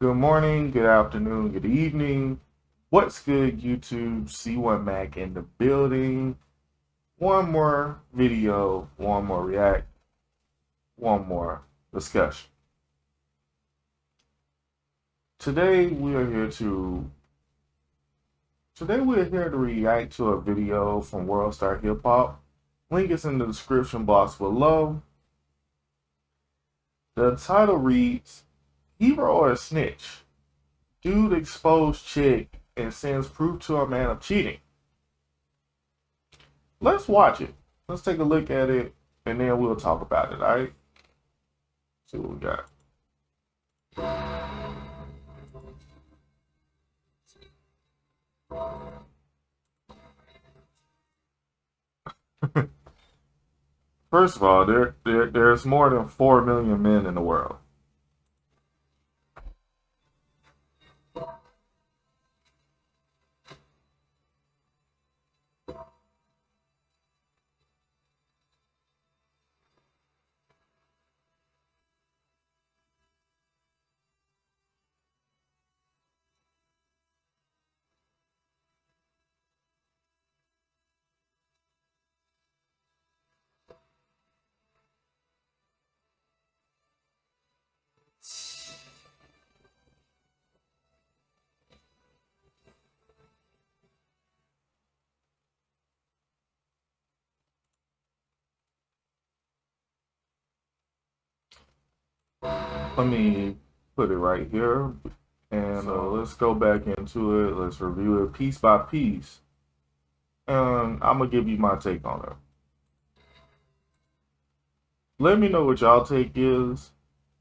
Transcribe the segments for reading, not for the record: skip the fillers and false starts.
Good morning, good afternoon, good evening. What's good, YouTube? C1 Mac in the building. One more video, one more react, one more discussion. Today we are here to react to a video from World Star Hip Hop. Link is in the description box below. The title reads, Hero or Snitch? Dude exposed chick and sends proof to a man of cheating. Let's watch it. Let's take a look at it, and then we'll talk about it, alright? See what we got. First of all, there's more than 4 million men in the world. Let me put it right here, and let's go back into it. Let's review it piece by piece, and I'm gonna give you my take on it. Let me know what y'all take is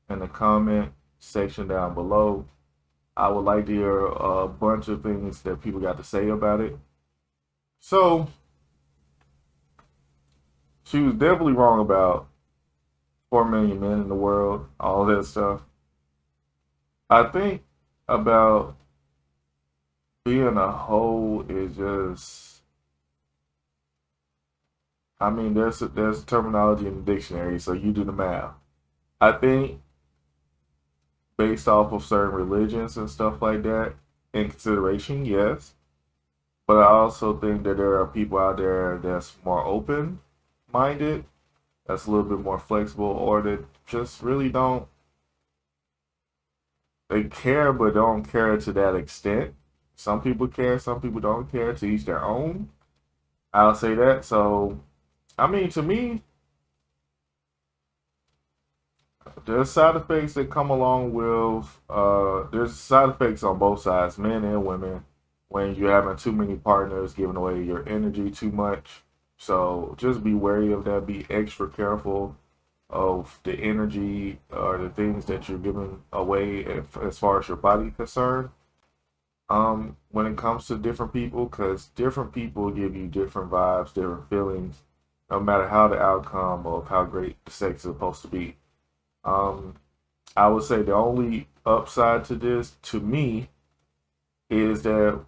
in the comment section down below. I would like to hear a bunch of things that people got to say about it. So, she was definitely wrong about 4 million men in the world, all that stuff. I think about being a hoe is just, I mean, there's terminology in the dictionary, so you do the math. I think based off of certain religions and stuff like that, in consideration, yes. But I also think that there are people out there that's more open-minded, that's a little bit more flexible, or that just really don't, they care but don't care to that extent. Some people care, some people don't care, to each their own. I'll say that. So, I mean, to me, there's side effects that come along with, there's side effects on both sides, men and women, when you're having too many partners, giving away your energy too much. So just be wary of that. Be extra careful of the energy or the things that you're giving away as far as your body is concerned. When it comes to different people, because different people give you different vibes, different feelings, no matter how the outcome of how great the sex is supposed to be. Um, I would say the only upside to this, to me, is that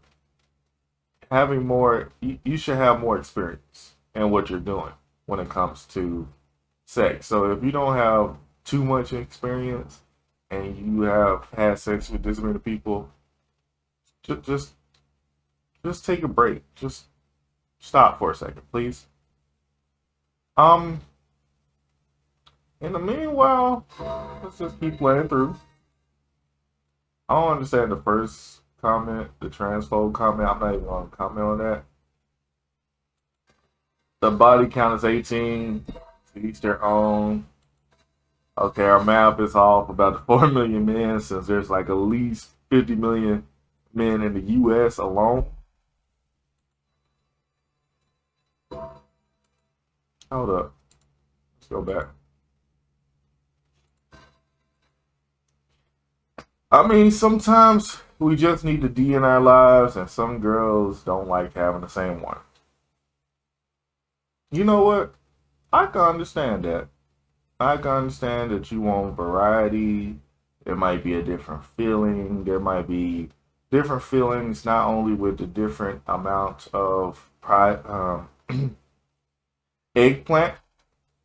having more, you should have more experience in what you're doing when it comes to sex. So if you don't have too much experience and you have had sex with this many people, just just, just take a break. Just stop for a second, please. Um, in the meanwhile, let's just keep playing through. I don't understand the first comment, the transphobe comment. I'm not even going to comment on that. The body count is 18. To each their own. Okay, our math is off about the 4 million men, since there's like at least 50 million men in the U.S. alone. Hold up. Let's go back. I mean, sometimes we just need the D in our lives, and some girls don't like having the same one. You know what? I can understand that. I can understand that you want variety. There might be a different feeling. There might be different feelings, not only with the different amount of eggplant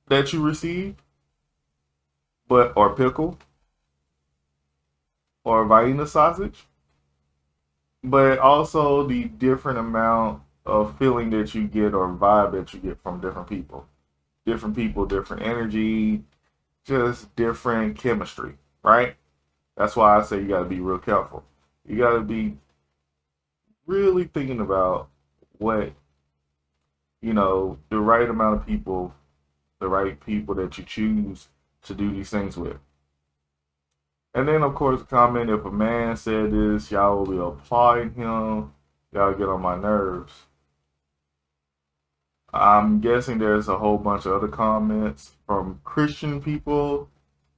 that you receive, but or pickle, or Vienna sausage, but also the different amount of feeling that you get or vibe that you get from different people. Different people, different energy, just different chemistry, right? That's why I say you got to be real careful. You got to be really thinking about what, the right amount of people, the right people that you choose to do these things with. And then, of course, comment if a man said this, y'all will be applauding him. Y'all get on my nerves. I'm guessing there's a whole bunch of other comments from Christian people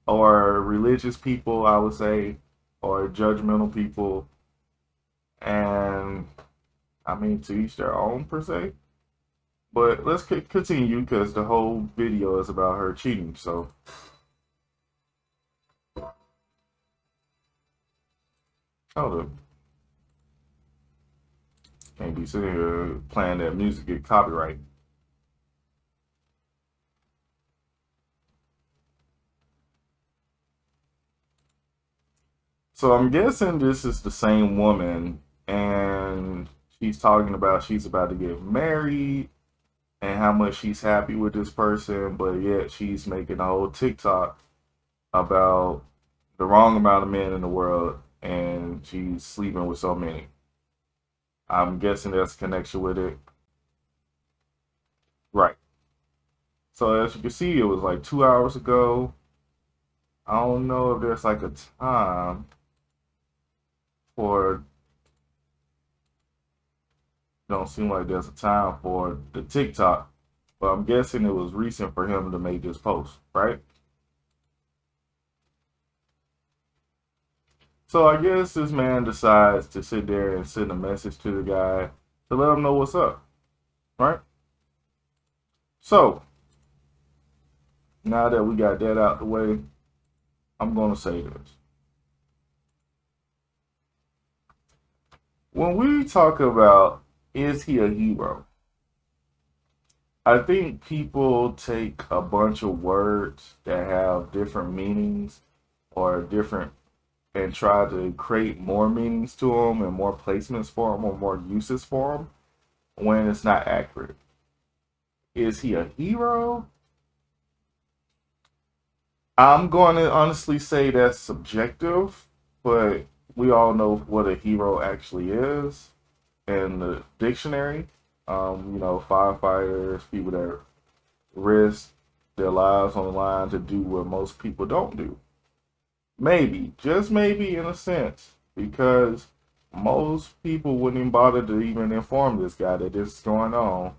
or religious people, I would say, or judgmental people. And I mean, to each their own, per se. But let's continue because the whole video is about her cheating. So, hold up. Can't be sitting here playing that music, get copyright. So I'm guessing this is the same woman, and she's talking about she's about to get married and how much she's happy with this person, but yet she's making a whole TikTok about the wrong amount of men in the world, and she's sleeping with so many. I'm guessing there's a connection with it. Right. So as you can see, it was like 2 hours ago. I don't know if there's like a time for, don't seem like there's a time for the TikTok, but I'm guessing it was recent for him to make this post, right? So I guess this man decides to sit there and send a message to the guy to let him know what's up, right? So now that we got that out the way, I'm going to say this. When we talk about is he a hero, I think people take a bunch of words that have different meanings or different and try to create more meanings to them and more placements for them or more uses for them when it's not accurate. Is he a hero? I'm going to honestly say that's subjective, but we all know what a hero actually is in the dictionary. Firefighters, people that risk their lives on the line to do what most people don't do. Maybe, just maybe in a sense, because most people wouldn't even bother to even inform this guy that this is going on.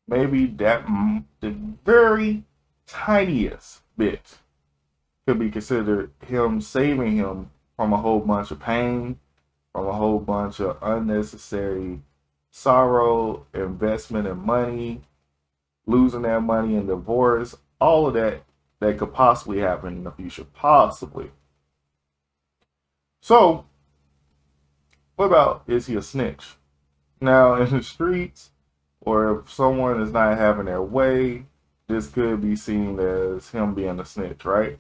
Maybe that the very tiniest bit could be considered him saving him from a whole bunch of pain, from a whole bunch of unnecessary sorrow, investment in money, losing that money in divorce, all of that could possibly happen in the future. Possibly. So, what about is he a snitch? Now, in the streets, or if someone is not having their way, this could be seen as him being a snitch, right?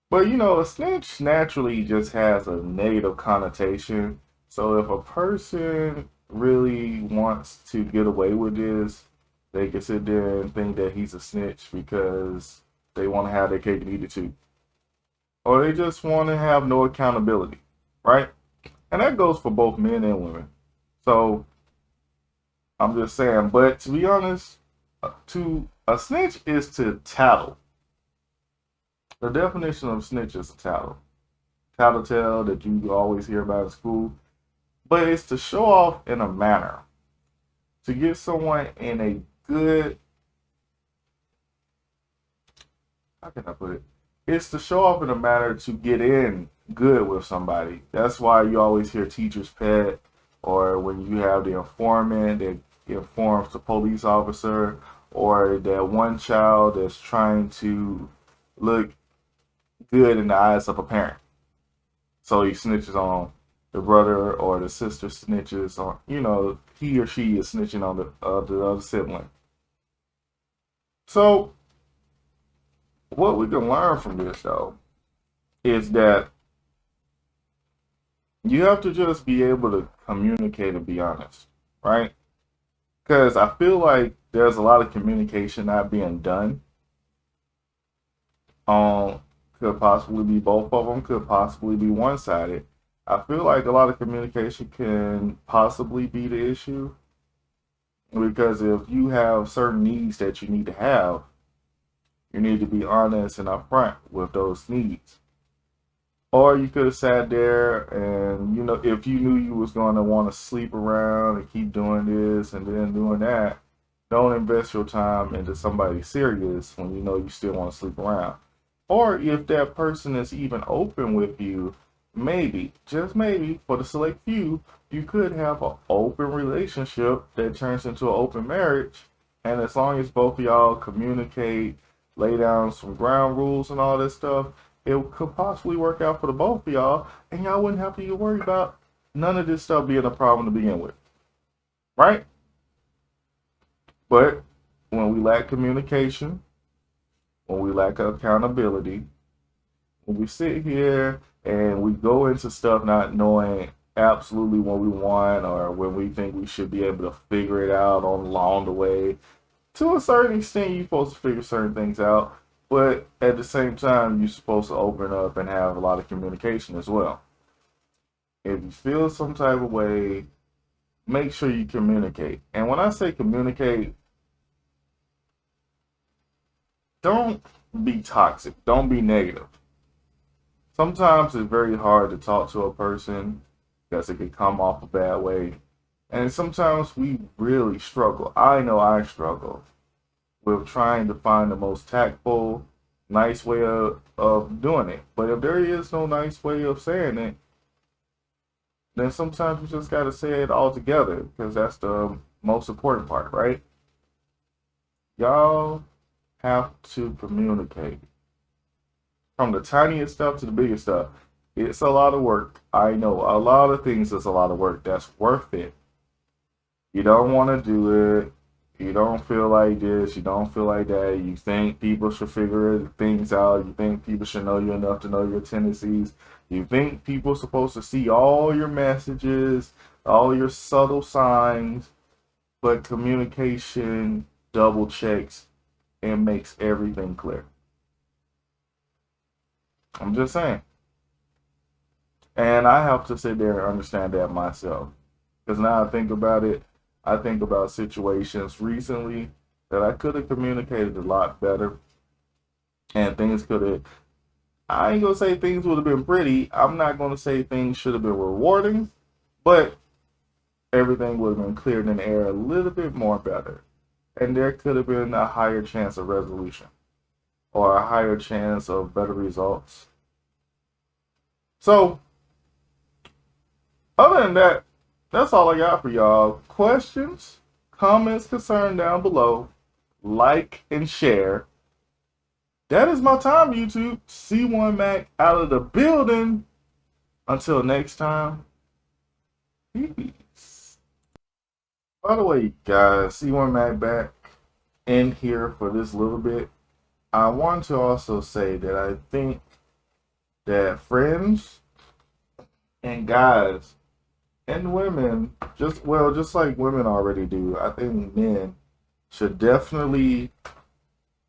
But a snitch naturally just has a negative connotation. So if a person really wants to get away with this, they can sit there and think that he's a snitch because they want to have their cake and eat it too. Or they just want to have no accountability, right? And that goes for both men and women. So I'm just saying, but to be honest, to a snitch is to tattle. The definition of snitch is a tattle. Tattletale that you always hear about in school. But it's to show off in a manner. To get someone in a good, how can I put it? It's to show off in a manner to get in good with somebody. That's why you always hear teacher's pet, or when you have the informant that informs the police officer, or that one child that's trying to look good in the eyes of a parent. So he snitches on the brother, or the sister snitches on, he or she is snitching on the other sibling. So what we can learn from this, though, is that you have to just be able to communicate and be honest, right? Because I feel like there's a lot of communication not being done. Could possibly be both of them, could possibly be one sided. I feel like a lot of communication can possibly be the issue because if you have certain needs that you need to have, you need to be honest and upfront with those needs. Or you could have sat there and, if you knew you was going to want to sleep around and keep doing this and then doing that, don't invest your time into somebody serious when you know you still want to sleep around. Or if that person is even open with you, maybe, just maybe, for the select few, you could have an open relationship that turns into an open marriage. And as long as both of y'all communicate, lay down some ground rules and all this stuff, it could possibly work out for the both of y'all, and y'all wouldn't have to even worry about none of this stuff being a problem to begin with. Right? But when we lack communication, when we lack accountability, when we sit here and we go into stuff not knowing absolutely what we want or when we think we should be able to figure it out on along the way, to a certain extent, you're supposed to figure certain things out. But at the same time, you're supposed to open up and have a lot of communication as well. If you feel some type of way, make sure you communicate. And when I say communicate, don't be toxic. Don't be negative. Sometimes it's very hard to talk to a person because it can come off a bad way. And sometimes we really struggle. I know I struggle with trying to find the most tactful, nice way of doing it. But if there is no nice way of saying it, then sometimes you just got to say it all together because that's the most important part, right? Y'all have to communicate. From the tiniest stuff to the biggest stuff. It's a lot of work. I know a lot of things is a lot of work. That's worth it. You don't want to do it. You don't feel like this. You don't feel like that. You think people should figure things out. You think people should know you enough to know your tendencies. You think people are supposed to see all your messages, all your subtle signs. But communication double checks and makes everything clear. I'm just saying. And I have to sit there and understand that myself. Because now I think about it, I think about situations recently that I could have communicated a lot better. And things could have, I ain't going to say things would have been pretty. I'm not going to say things should have been rewarding. But everything would have been cleared in the air a little bit more better. And there could have been a higher chance of resolution or a higher chance of better results. So, other than that, that's all I got for y'all. Questions, comments, concern down below. Like and share. That is my time, YouTube. C1 Mac out of the building. Until next time, peace. By the way, guys, C1 Mac back in here for this little bit. I want to also say that I think that friends and guys and women, just like women already do, I think men should definitely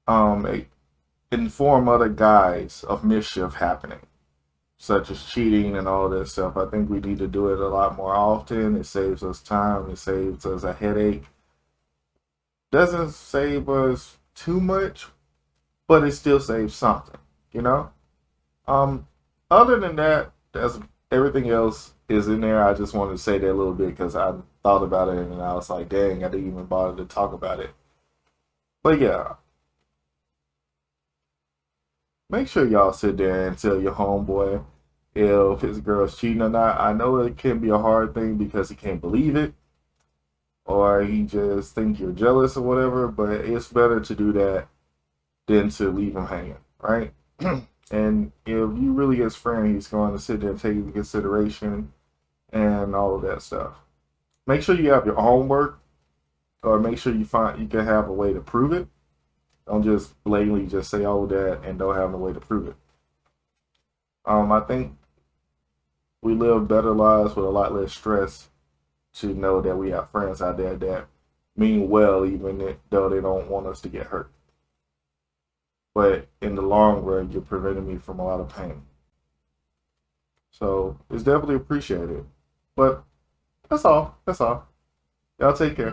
inform other guys of mischief happening, such as cheating and all that stuff. I think we need to do it a lot more often. It saves us time. It saves us a headache. Doesn't save us too much, but it still saves something, you know? Other than that, that's everything else is in there. I just wanted to say that a little bit because I thought about it and I was like, dang, I didn't even bother to talk about it. But yeah, make sure y'all sit there and tell your homeboy if his girl's cheating or not. I know it can be a hard thing because he can't believe it or he just think you're jealous or whatever, but it's better to do that than to leave him hanging, right? And if you really his friend, he's going to sit there and take into consideration and all of that stuff. Make sure you have your homework, or make sure you can have a way to prove it. Don't just blatantly just say all that and don't have a way to prove it. I think we live better lives with a lot less stress to know that we have friends out there that mean well, even though they don't want us to get hurt. But in the long run, you're preventing me from a lot of pain. So it's definitely appreciated. But that's all. That's all. Y'all take care.